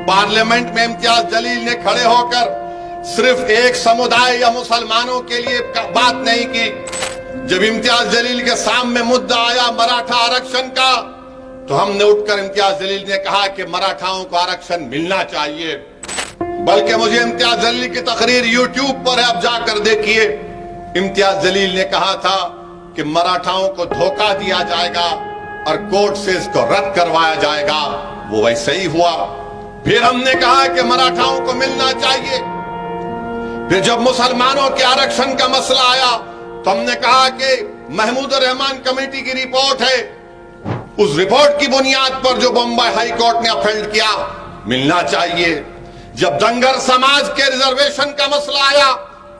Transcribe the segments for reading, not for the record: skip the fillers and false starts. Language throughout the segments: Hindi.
पार्लियामेंट में इम्तियाज जलील ने खड़े होकर सिर्फ एक समुदाय या मुसलमानों के लिए बात नहीं की। जब इम्तियाज जलील के सामने मुद्दा आया मराठा आरक्षण का, तो हमने उठकर इम्तियाज जलील ने कहा कि मराठाओं को आरक्षण मिलना चाहिए। बल्कि मुझे इम्तियाज जलील की तकरीर यूट्यूब पर है, आप जाकर देखिए। इम्तियाज जलील ने कहा था कि मराठाओं को धोखा दिया जाएगा और कोर्ट से इसको रद्द करवाया जाएगा। वो वैसे ही हुआ। फिर हमने कहा कि मराठाओं को मिलना चाहिए। फिर जब मुसलमानों के आरक्षण का मसला आया तो हमने कहा कि महमूद रहमान कमेटी की रिपोर्ट है, उस रिपोर्ट की बुनियाद पर जो बम्बई हाई कोर्ट ने अपहेल्ड किया, मिलना चाहिए। जब दंगर समाज के रिजर्वेशन का मसला आया,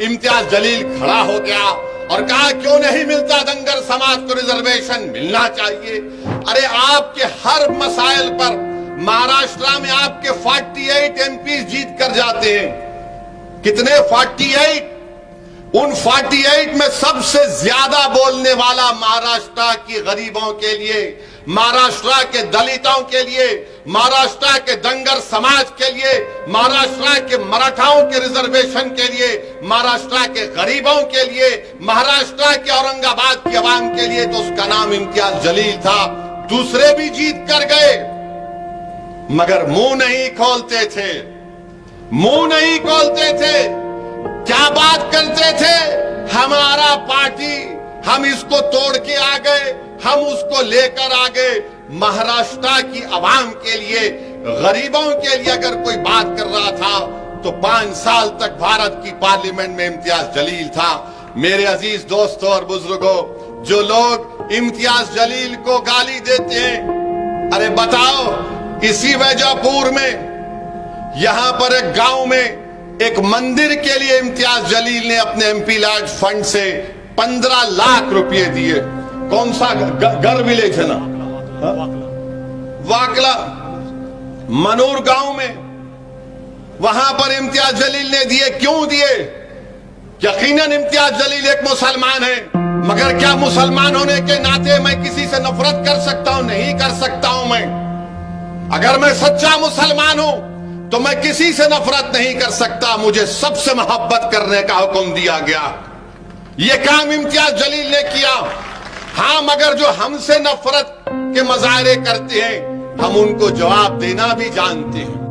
इम्तियाज जलील खड़ा हो गया और कहा क्यों नहीं मिलता दंगर समाज को रिजर्वेशन, मिलना चाहिए। अरे आपके हर मसाइल पर महाराष्ट्र में आपके 48 एमपी जीत कर जाते हैं। कितने? 48। उन 48 में सबसे ज्यादा बोलने वाला महाराष्ट्र की गरीबों के लिए, महाराष्ट्र के दलितों के लिए, महाराष्ट्र के दंगर समाज के लिए, महाराष्ट्र के मराठाओं के रिजर्वेशन के लिए, महाराष्ट्र के गरीबों के लिए, महाराष्ट्र के औरंगाबाद की आवाम के लिए, तो उसका नाम इम्तियाज जलील था। दूसरे भी जीत कर गए मगर मुंह नहीं खोलते थे, मुंह नहीं खोलते थे। क्या बात करते थे? हमारा पार्टी, हम इसको तोड़ के आ गए, हम उसको लेकर आ गए। महाराष्ट्र की आवाम के लिए, गरीबों के लिए अगर कोई बात कर रहा था तो 5 साल तक भारत की पार्लियामेंट में इम्तियाज जलील था। मेरे अजीज दोस्तों और बुजुर्गों, जो लोग इम्तियाज जलील को गाली देते हैं, अरे बताओ, इसी वैजापुर में यहां पर एक गांव में एक मंदिर के लिए इम्तियाज जलील ने अपने एमपी लैंड फंड से 15 लाख रुपए दिए। कौन सा घर विलेज है ना, वाकला मनूर गांव में, वहां पर इम्तियाज जलील ने दिए। क्यों दिए? यकीनन इम्तियाज जलील एक मुसलमान है, मगर क्या मुसलमान होने के नाते मैं किसी से नफरत कर सकता हूं? नहीं कर सकता हूं। मैं अगर मैं सच्चा मुसलमान हूं तो मैं किसी से नफरत नहीं कर सकता। मुझे सबसे मोहब्बत करने का हुक्म दिया गया। यह काम इम्तियाज जलील ने किया। हाँ, मगर जो हमसे नफरत के मजाहरे करते हैं, हम उनको जवाब देना भी जानते हैं।